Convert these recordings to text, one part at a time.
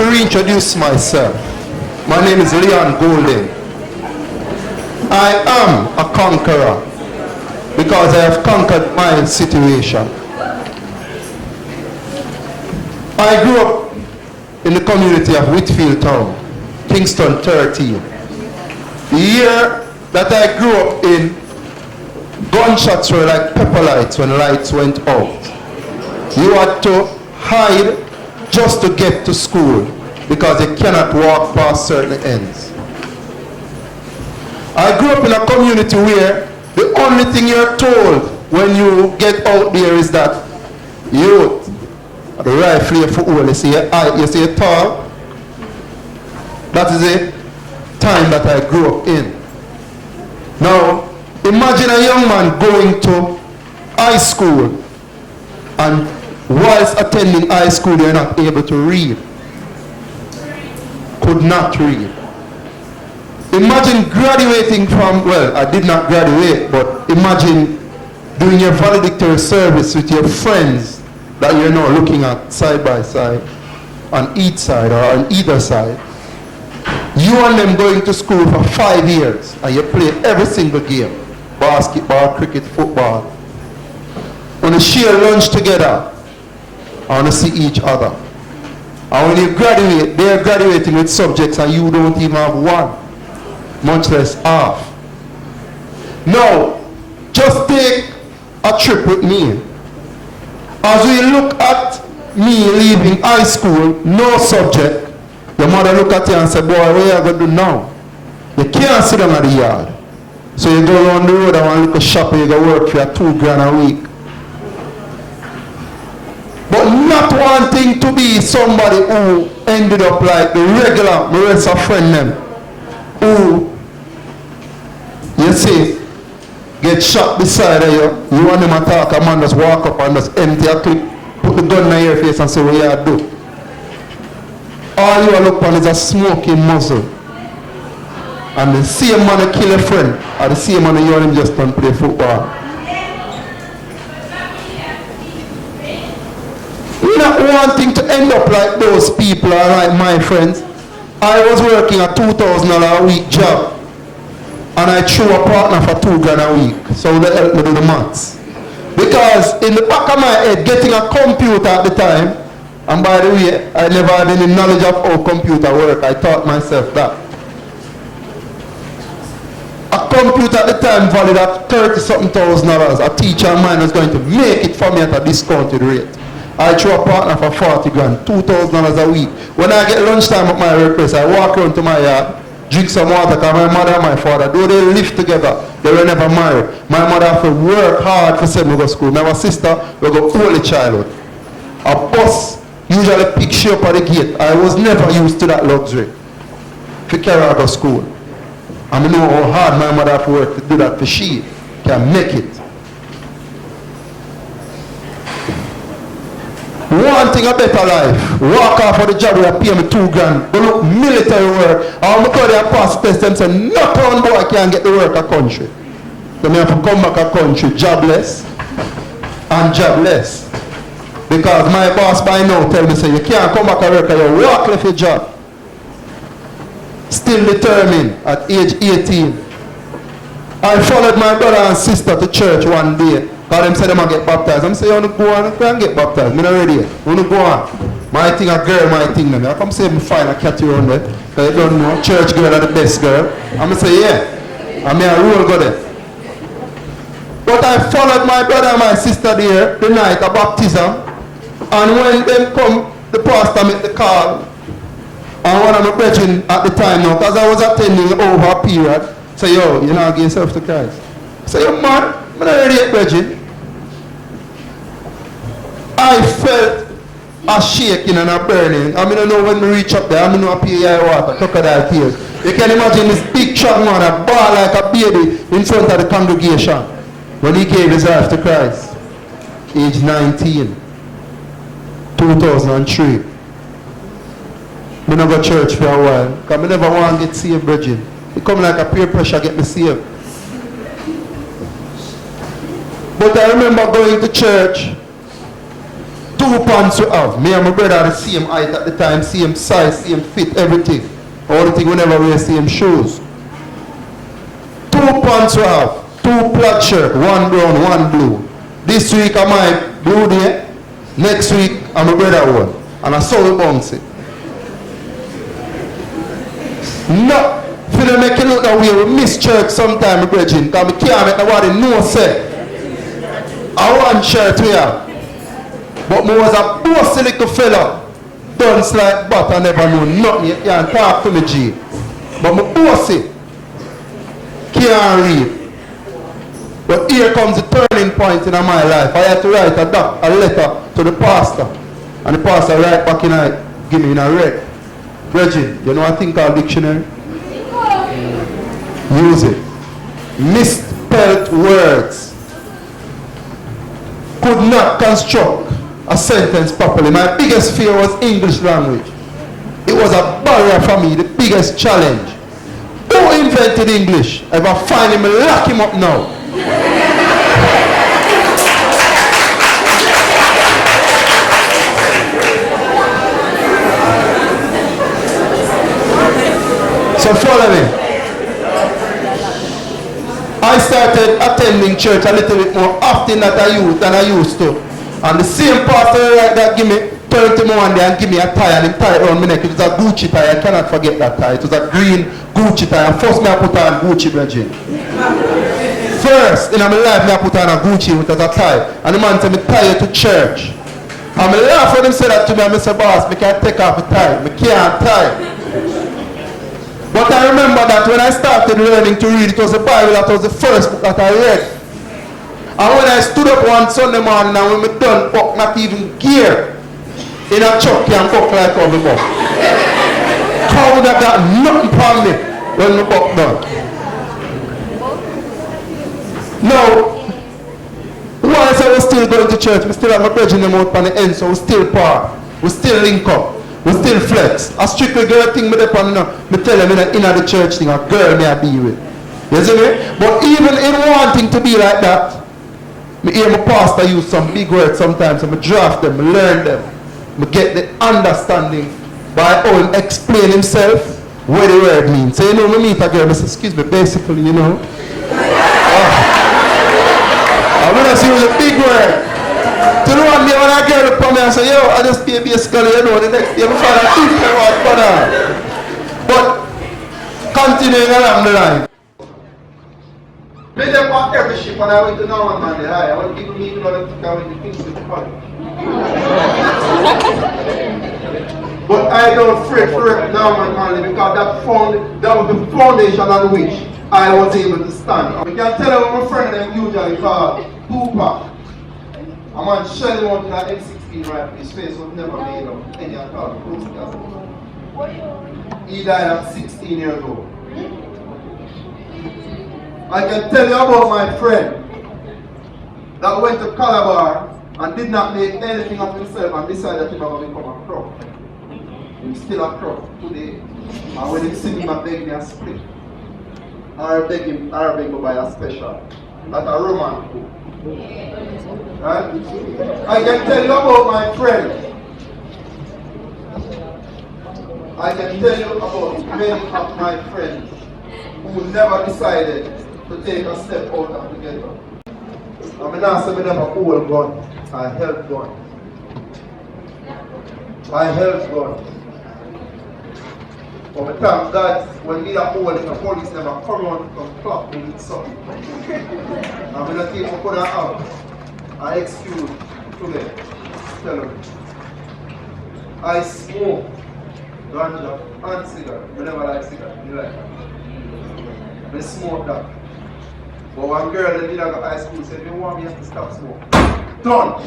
to reintroduce myself. My name is Leon Golden. I am a conqueror because I have conquered my situation. I grew up in the community of Whitfield Town, Kingston 13. The year that I grew up in, gunshots were like pepper lights when lights went out. You had to hide just to get to school because you cannot walk past certain ends. I grew up in a community where the only thing you're told when you get out there is that youth, the rifle your football, you see your height, you see your tall. That is the time that I grew up in. Now, imagine a young man going to high school and whilst attending high school you're not able to read. Could not read. Imagine graduating from, well, I did not graduate, but imagine doing your valedictory service with your friends that you're now looking at side by side, on each side or on either side. You and them going to school for 5 years and you play every single game. Basketball, cricket, football. When you share lunch together, I want to see each other. And when you graduate, they are graduating with subjects and you don't even have one, much less half. Now, just take a trip with me. As we look at me leaving high school, no subject, your mother look at you and say, boy, what are you going to do now? You can't sit down at the yard. So you go around the road and want to look a shop and you go work for $2 grand a week. But not wanting to be somebody who ended up like the regular, my rest of friend them, who, you see, get shot beside of you, you want them to talk, a man just walk up and just empty a clip, put the gun in your face and say what you do. All you look on is a smoking muzzle. And the same man who kill a friend, or the same man who you want him just don't play football. We're not wanting to end up like those people or like my friends. I was working a $2,000 a week job and I threw a partner for $2 grand a week. So they helped me do the maths. Because in the back of my head, getting a computer at the time, and by the way, I never had any knowledge of how computer work. I taught myself that. A computer at the time valued at $30-something thousand. A teacher of mine was going to make it for me at a discounted rate. I threw a partner for 40 grand, $2,000 a week. When I get lunchtime at my request, I walk around to my yard, drink some water, because my mother and my father, though they lived together, they were never married. My mother had to work hard to send me to school. My sister, we go only childhood. A bus usually picks you up at the gate. I was never used to that luxury to carry her to school. And I know how hard my mother had to work to do that for she can make it. Wanting a better life, walk off of the job where I pay me $2 grand, but look, military work, I'm going to pass the test and say, no town boy can get the work a country. So I have to come back a country jobless and jobless. Because my boss by now tell me, say, you can't come back and work and you walk left your job. Still determined at age 18. I followed my brother and sister to church one day. Because them said they might get baptized. I'm saying, you want to go on and get baptized. I'm not ready yet. You want to go on. My thing a girl, my thing. I come say, I'm fine, I catch you around there. Because you don't know, church girl are the best girl. I'm going to say, yeah. I mean, a rule go there. But I followed my brother and my sister there the night of baptism. And when them come, the pastor make the call. And one of my brethren at the time now, because I was attending over a period, say, yo, you know, give yourself to Christ. I say, yo, man, I'm not ready yet, brethren. I felt a shaking and a burning. I mean, I know when we reach up there, I mean, I pay water, crocodile tears. You can imagine this big strong man, a ball like a baby in front of the congregation when he gave his life to Christ. Age 19, 2003. I never go to church for a while, because I never want to get saved, brethren. It come like a peer pressure get me saved. But I remember going to church 2 pants we have. Me and my brother are the same height at the time, same size, same fit, everything. All the thing we never wear same shoes. 2 pants we have. 2 plaid shirt, 1 brown, 1 blue. This week I my blue day. Next week I'm my brother one. And I saw we bounce it. No. If you don't make it look that way, we miss church sometime, brethren. Because we can't make nobody know, say. I want church we have. But I was a bossy little fella. Dance like butter, never know nothing. You can't talk to me, G. But I'm bossy. Can't read. But here comes the turning point in my life. I had to write a letter to the pastor. And the pastor write back in it, give me in a red. Brethren, you know a thing called dictionary? Use it. Misspelled words could not construct a sentence properly. My biggest fear was English language. It was a barrier for me, the biggest challenge. Who invented English? If I find him, lock him up now. So follow me. I started attending church a little bit more often than I used to. And the same pastor that give me 30 more one day and give me a tie and him tie around my neck. It was a Gucci tie. I cannot forget that tie. It was a green Gucci tie. And first me I put on Gucci, brethren. First in my life me I put on a Gucci with a tie. And the man said me tie you to church. And I laugh when him say that to me and I say, boss, I can't take off the tie. I can't tie. But I remember that when I started learning to read, it was the Bible that was the first book that I read. And when I stood up one Sunday morning and when we done buck, not even gear in a truck can buck like how we buck. Cow that got nothing from me when we buck done. Now, once I was still going to church, we still have my brethren them out on the end, so we still part, we still link up. We still flex. A strictly girl thing me depend on, me tell them in the church thing, a girl me I be with. You see me? But even in wanting to be like that, me hear my pastor use some big words sometimes, and me draft them, me learn them. Me get the understanding by how he explain himself what the word means. So you know, me meet a girl, I say, excuse me, basically, you know. I'm going to use a big word. To the one day when I get up on me and say, yo, I just pay basically, you know, the next day I find a different word for that. But continuing along the line. Me them on every ship and I went to Norman man the high. I want people meet all the think I went to things with the fun. But I don't fret for it Norman Manley because that was the foundation on which I was able to stand. I can tell you what my friend them usually call Tupac. A man shelling out in an M16 rifle, his face was never made up any at all. He died at 16 years old. I can tell you about my friend that went to Calabar and did not make anything of himself and decided he was going to become a crook. He's still a crook today. And when he see him, I beg me a split. I beg him to buy a special. That's a Roman cook. Right? I can tell you about my friend. I can tell you about many of my friends who never decided to take a step out of the ghetto. I mean, I say me never hold gun. I held gun. I held gun. But thank God, when we are old, the police never come around and clock me with something. I'm going to take my put out. I excuse today. Tell them. I smoke ganja and cigarette. I never like cigarette. You like that? I smoke that. But one girl that did at high school said, you want me to stop smoking? Done!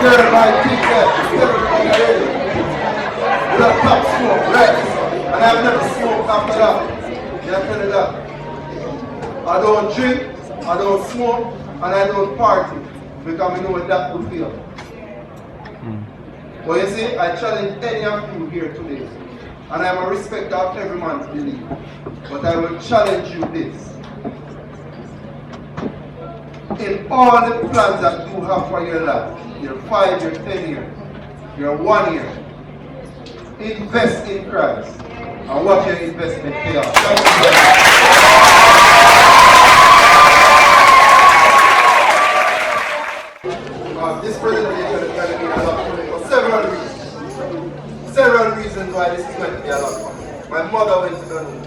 Girl might think that. Stop smoke, right? And I've never smoked after that. Can I tell you that? I don't drink, I don't smoke, and I don't party because I know what that would feel. But you see, I challenge any of you here today, and I'm a respecter of every man's belief. But I will challenge you this. In all the plans that you have for your life, your 5 year, 10 year, your 1 year. Invest in Christ and watch your investment pay off. Thank you very much. This presentation is going to be a lot for me for several reasons. Several reasons why this is going to be a lot for me. My mother went to London.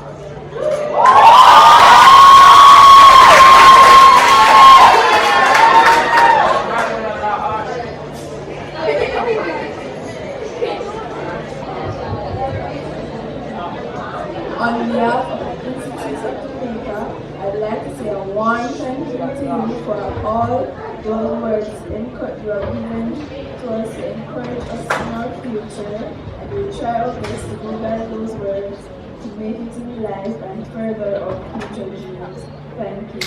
On behalf of the Institute of Jamaica, I'd like to say a warm thank you to you for all those words you have given to us to encourage us in our future, and we will try our best to go by those words to make it in life and further our future dreams. Thank you.